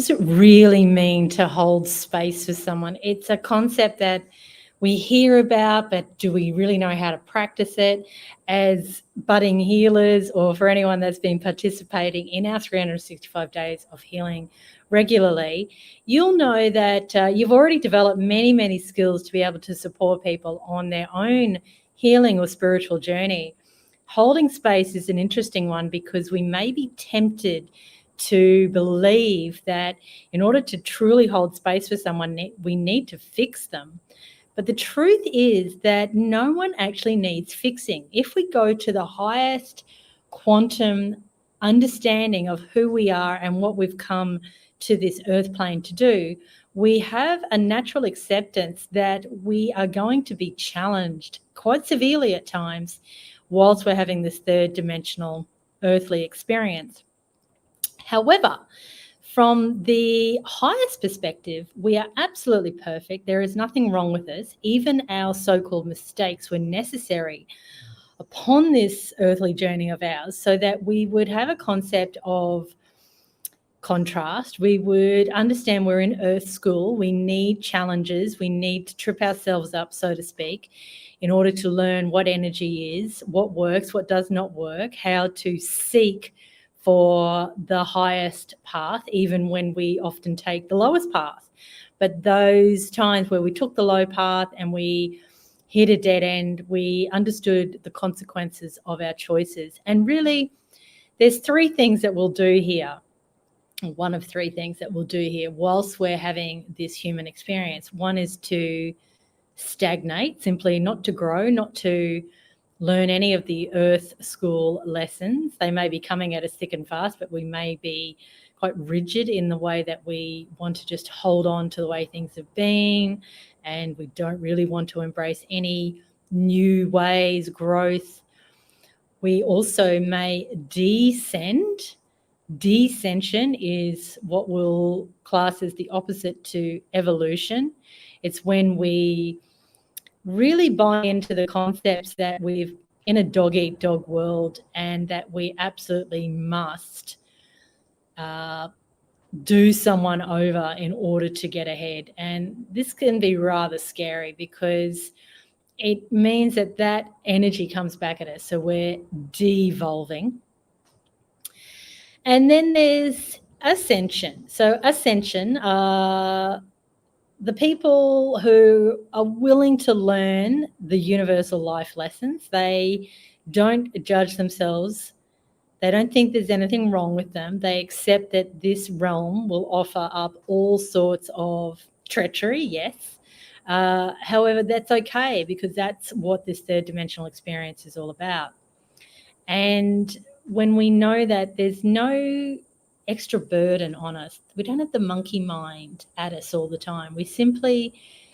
does it really mean to hold space for someone? It's a concept that we hear about, but do we really know how to practice it? As budding healers, or for anyone that's been participating in our 365 days of healing regularly, you'll know that you've already developed many, many skills to be able to support people on their own healing or spiritual journey. Holding space is an interesting one because we may be tempted to believe that in order to truly hold space for someone, we need to fix them. But the truth is that no one actually needs fixing. If we go to the highest quantum understanding of who we are and what we've come to this earth plane to do, we have a natural acceptance that we are going to be challenged quite severely at times whilst we're having this third dimensional earthly experience. However, from the highest perspective, we are absolutely perfect. There is nothing wrong with us. Even our so-called mistakes were necessary upon this earthly journey of ours so that we would have a concept of contrast. We would understand we're in earth school. We need challenges. We need to trip ourselves up, so to speak, in order to learn what energy is, what works, what does not work, how to seek for the highest path, even when we often take the lowest path. But those times where we took the low path and we hit a dead end, we understood the consequences of our choices. And really, there's three things that we'll do here. One of three things that we'll do here whilst we're having this human experience. One is to stagnate, simply not to grow, not to learn any of the earth school lessons. They may be coming at us thick and fast, but we may be quite rigid in the way that we want to just hold on to the way things have been, and we don't really want to embrace any new ways, growth. We also may descend. Descension is what we'll class as the opposite to evolution. It's when we really buy into the concepts that we've in a dog-eat-dog world and that we absolutely must do someone over in order to get ahead. And this can be rather scary because it means that that energy comes back at us. So we're devolving. And then there's ascension. So ascension are the people who are willing to learn the universal life lessons. They don't judge themselves. They don't think there's anything wrong with them. They accept that this realm will offer up all sorts of treachery, yes. However, that's okay because that's what this third dimensional experience is all about. And when we know that there's no extra burden on us, we don't have the monkey mind at us all the time. We simply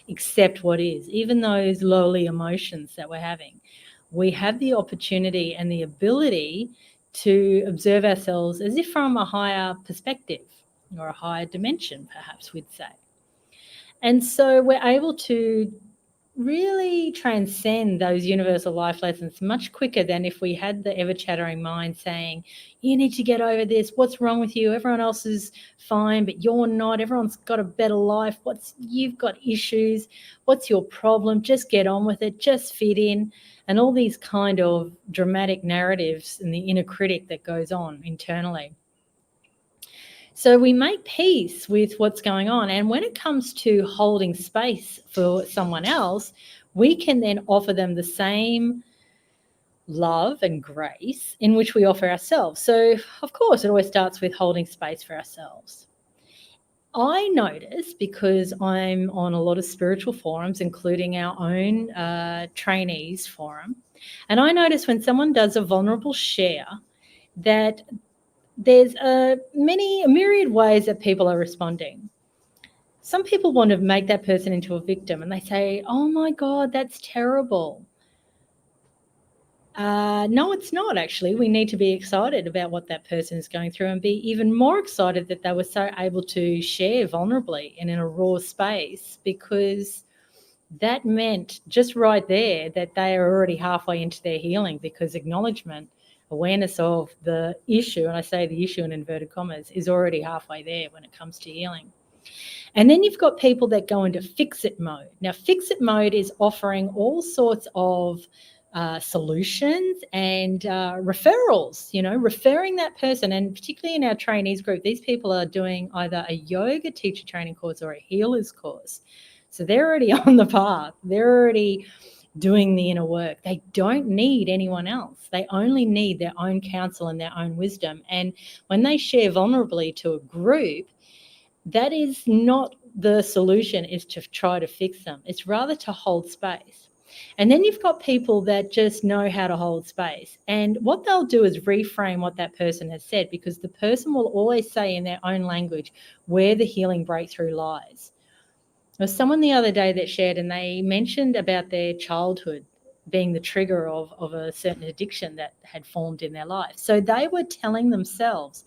accept what is, even those lowly emotions that we're having. We have the opportunity and the ability to observe ourselves as if from a higher perspective or a higher dimension, perhaps we'd say. And so we're able to really transcend those universal life lessons much quicker than if we had the ever-chattering mind saying, you need to get over this, what's wrong with you, everyone else is fine but you're not, everyone's got a better life, you've got issues, what's your problem, just get on with it, just fit in, and all these kind of dramatic narratives and the inner critic that goes on internally. So we make peace with what's going on. And when it comes to holding space for someone else, we can then offer them the same love and grace in which we offer ourselves. So, of course, it always starts with holding space for ourselves. I notice, because I'm on a lot of spiritual forums, including our own trainees forum, and I notice when someone does a vulnerable share that there's a myriad ways that people are responding. Some people want to make that person into a victim and they say, oh my God, that's terrible. No, it's not actually. We need to be excited about what that person is going through and be even more excited that they were so able to share vulnerably and in a raw space, because that meant just right there that they are already halfway into their healing, because acknowledgement awareness of the issue, and I say the issue in inverted commas, is already halfway there when it comes to healing. And then you've got people that go into fix-it mode. Now, fix-it mode is offering all sorts of solutions and referrals, referring that person. And particularly in our trainees group, these people are doing either a yoga teacher training course or a healer's course. So they're already on the path. They're already doing the inner work. They don't need anyone else. They only need their own counsel and their own wisdom. And when they share vulnerably to a group, that is not the solution, is to try to fix them. It's rather to hold space. And then you've got people that just know how to hold space. And what they'll do is reframe what that person has said, because the person will always say in their own language where the healing breakthrough lies. There was someone the other day that shared, and they mentioned about their childhood being the trigger of a certain addiction that had formed in their life. So they were telling themselves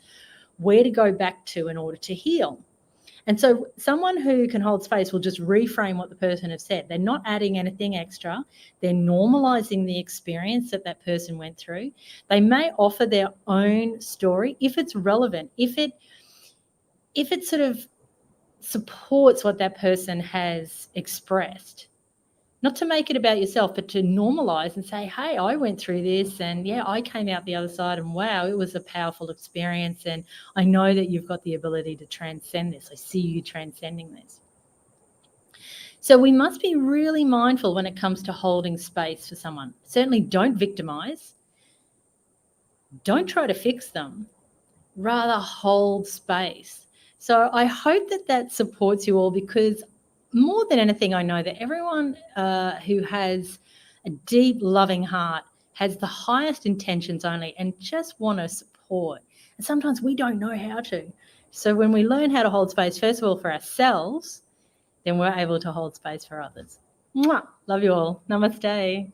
where to go back to in order to heal. And so someone who can hold space will just reframe what the person has said. They're not adding anything extra. They're normalizing the experience that that person went through. They may offer their own story if it's relevant, if it sort of supports what that person has expressed. Not to make it about yourself, but to normalize and say, hey, I went through this and yeah, I came out the other side and wow, it was a powerful experience. And I know that you've got the ability to transcend this. I see you transcending this. So we must be really mindful when it comes to holding space for someone. Certainly don't victimize. Don't try to fix them. Rather hold space. So I hope that supports you all, because more than anything, I know that everyone who has a deep, loving heart has the highest intentions only and just want to support. And sometimes we don't know how to. So when we learn how to hold space, first of all, for ourselves, then we're able to hold space for others. Mwah! Love you all. Namaste.